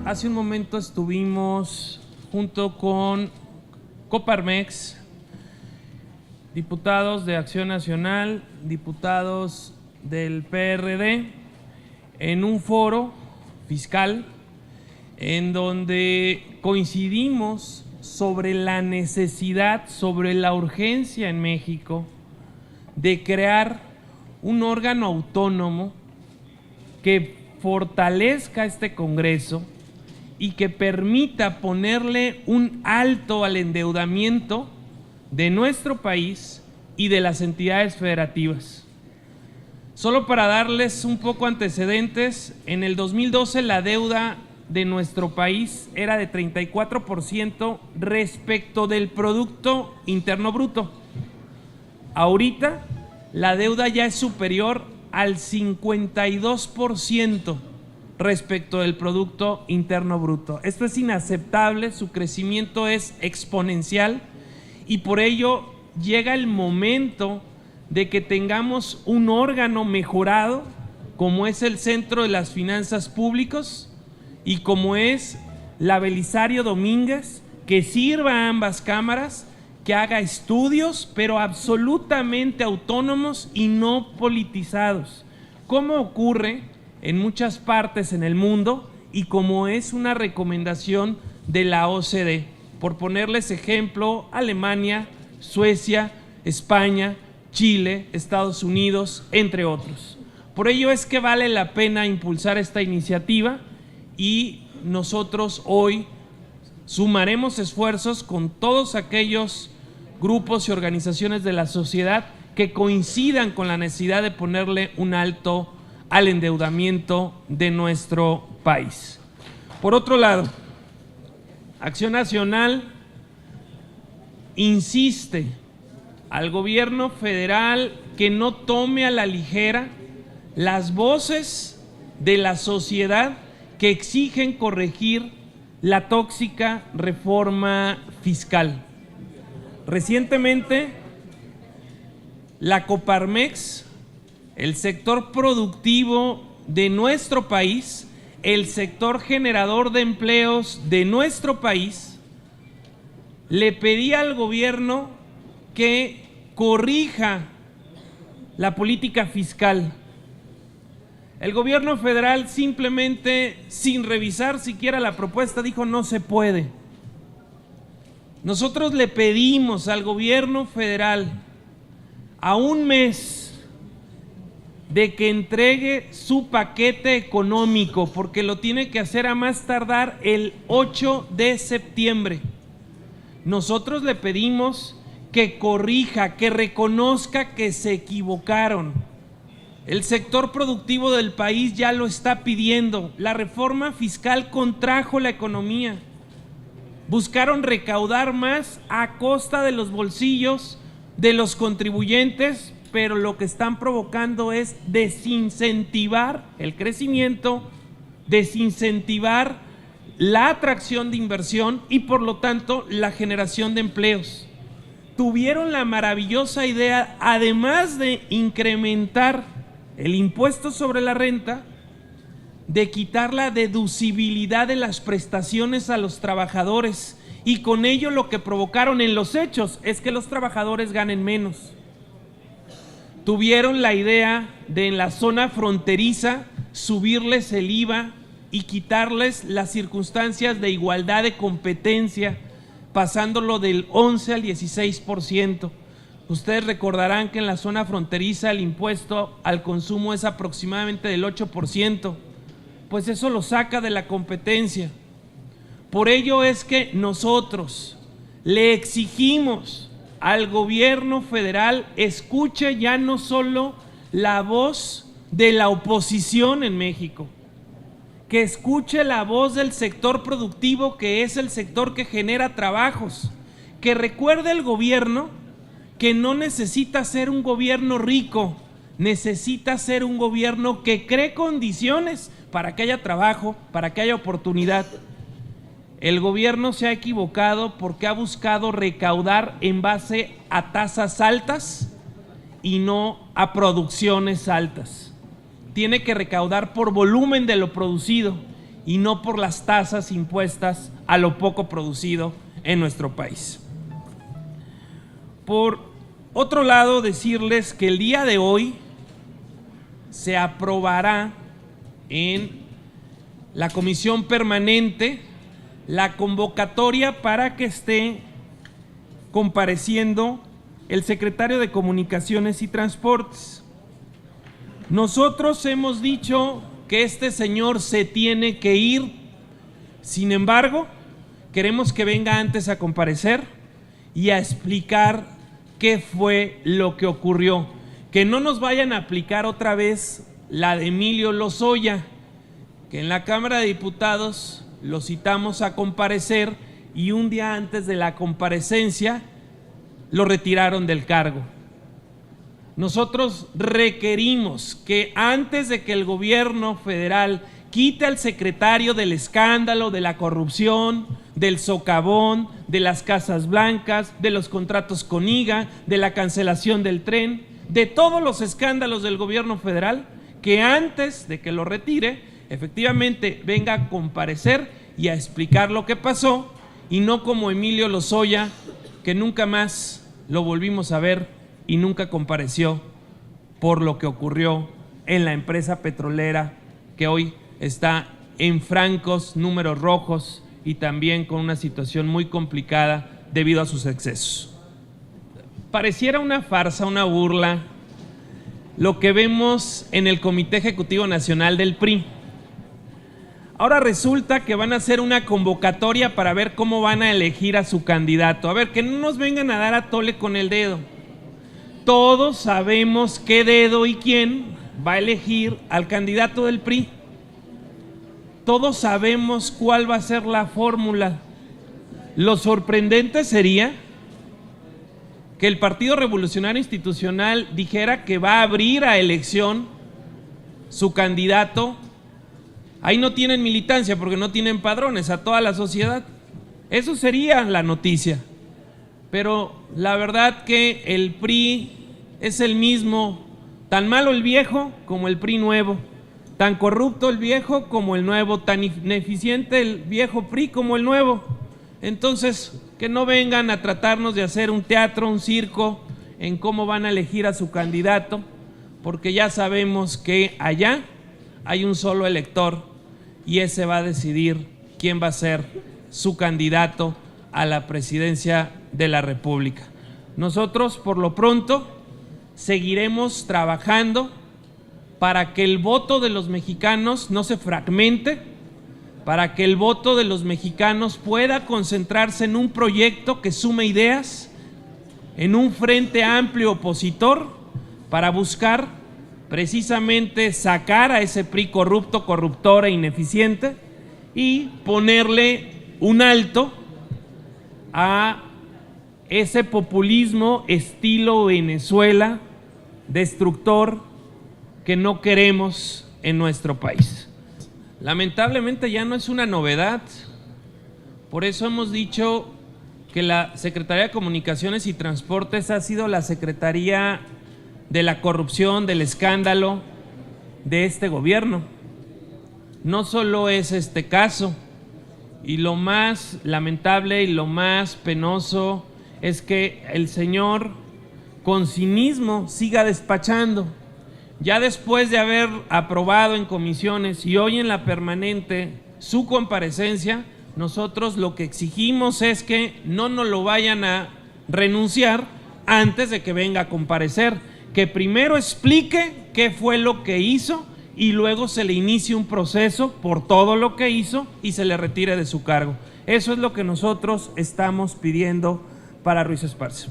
hace un momento estuvimos junto con Coparmex, diputados de Acción Nacional, diputados del PRD, en un foro fiscal en donde coincidimos sobre la necesidad, sobre la urgencia en México de crear un órgano autónomo que fortalezca este Congreso y que permita ponerle un alto al endeudamiento de nuestro país y de las entidades federativas. Solo para darles un poco antecedentes, en el 2012 la deuda de nuestro país era de 34% respecto del Producto Interno Bruto. Ahorita la deuda ya es superior al 52% respecto del Producto Interno Bruto. Esto es inaceptable, su crecimiento es exponencial y por ello llega el momento de que tengamos un órgano mejorado como es el Centro de las Finanzas Públicas y como es la Belisario Domínguez, que sirva a ambas cámaras, que haga estudios, pero absolutamente autónomos y no politizados, como ocurre en muchas partes en el mundo y como es una recomendación de la OCDE. Por ponerles ejemplo, Alemania, Suecia, España, Chile, Estados Unidos, entre otros. Por ello es que vale la pena impulsar esta iniciativa y nosotros hoy sumaremos esfuerzos con todos aquellos grupos y organizaciones de la sociedad que coincidan con la necesidad de ponerle un alto al endeudamiento de nuestro país. Por otro lado, Acción Nacional insiste al gobierno federal que no tome a la ligera las voces de la sociedad que exigen corregir la tóxica reforma fiscal. Recientemente, la Coparmex, el sector productivo de nuestro país, el sector generador de empleos de nuestro país, le pedía al gobierno que corrija la política fiscal. El gobierno federal simplemente, sin revisar siquiera la propuesta, dijo no se puede. Nosotros le pedimos al gobierno federal a un mes de que entregue su paquete económico, porque lo tiene que hacer a más tardar el 8 de septiembre. Nosotros le pedimos que corrija, que reconozca que se equivocaron. El sector productivo del país ya lo está pidiendo. La reforma fiscal contrajo la economía. Buscaron recaudar más a costa de los bolsillos de los contribuyentes, pero lo que están provocando es desincentivar el crecimiento, desincentivar la atracción de inversión y por lo tanto la generación de empleos. Tuvieron la maravillosa idea, además de incrementar el impuesto sobre la renta, de quitar la deducibilidad de las prestaciones a los trabajadores, y con ello lo que provocaron en los hechos es que los trabajadores ganen menos. Tuvieron la idea de en la zona fronteriza subirles el IVA y quitarles las circunstancias de igualdad de competencia, pasándolo del 11 al 16%. Ustedes recordarán que en la zona fronteriza el impuesto al consumo es aproximadamente del 8%, pues eso lo saca de la competencia. Por ello es que nosotros le exigimos al gobierno federal escuche ya no solo la voz de la oposición en México, que escuche la voz del sector productivo, que es el sector que genera trabajos, que recuerde el gobierno que no necesita ser un gobierno rico, necesita ser un gobierno que cree condiciones para que haya trabajo, para que haya oportunidad. El gobierno se ha equivocado porque ha buscado recaudar en base a tasas altas y no a producciones altas. Tiene que recaudar por volumen de lo producido y no por las tasas impuestas a lo poco producido en nuestro país. Por otro lado, decirles que el día de hoy se aprobará en la comisión permanente la convocatoria para que esté compareciendo el secretario de Comunicaciones y Transportes. Nosotros hemos dicho que este señor se tiene que ir, sin embargo, queremos que venga antes a comparecer y a explicar qué fue lo que ocurrió. Que no nos vayan a aplicar otra vez la de Emilio Lozoya, que en la Cámara de Diputados lo citamos a comparecer y un día antes de la comparecencia lo retiraron del cargo. Nosotros requerimos que antes de que el gobierno federal quite al secretario del escándalo, de la corrupción, del socavón, de las casas blancas, de los contratos con IGA, de la cancelación del tren, de todos los escándalos del gobierno federal, que antes de que lo retire, efectivamente venga a comparecer y a explicar lo que pasó, y no como Emilio Lozoya, que nunca más lo volvimos a ver y nunca compareció por lo que ocurrió en la empresa petrolera que hoy está en francos números rojos y también con una situación muy complicada debido a sus excesos. Pareciera una farsa, una burla, lo que vemos en el Comité Ejecutivo Nacional del PRI. Ahora resulta que van a hacer una convocatoria para ver cómo van a elegir a su candidato. A ver, que no nos vengan a dar a tole con el dedo. Todos sabemos qué dedo y quién va a elegir al candidato del PRI. Todos sabemos cuál va a ser la fórmula. Lo sorprendente sería que el Partido Revolucionario Institucional dijera que va a abrir a elección su candidato. Ahí no tienen militancia porque no tienen padrones a toda la sociedad. Eso sería la noticia. Pero la verdad que el PRI es el mismo, tan malo el viejo como el PRI nuevo, tan corrupto el viejo como el nuevo, tan ineficiente el viejo PRI como el nuevo. Entonces, que no vengan a tratarnos de hacer un teatro, un circo en cómo van a elegir a su candidato, porque ya sabemos que allá hay un solo elector y ese va a decidir quién va a ser su candidato a la presidencia de la República. Nosotros, por lo pronto, seguiremos trabajando para que el voto de los mexicanos no se fragmente, para que el voto de los mexicanos pueda concentrarse en un proyecto que sume ideas, en un frente amplio opositor, para buscar precisamente sacar a ese PRI corrupto, corruptor e ineficiente y ponerle un alto a ese populismo estilo Venezuela, destructor, que no queremos en nuestro país. Lamentablemente ya no es una novedad, por eso hemos dicho que la Secretaría de Comunicaciones y Transportes ha sido la Secretaría de la corrupción, del escándalo de este gobierno. No solo es este caso, y lo más lamentable y lo más penoso es que el señor con cinismo siga despachando. Ya después de haber aprobado en comisiones y hoy en la permanente su comparecencia, nosotros lo que exigimos es que no nos lo vayan a renunciar antes de que venga a comparecer, que primero explique qué fue lo que hizo y luego se le inicie un proceso por todo lo que hizo y se le retire de su cargo. Eso es lo que nosotros estamos pidiendo para Ruiz Esparza.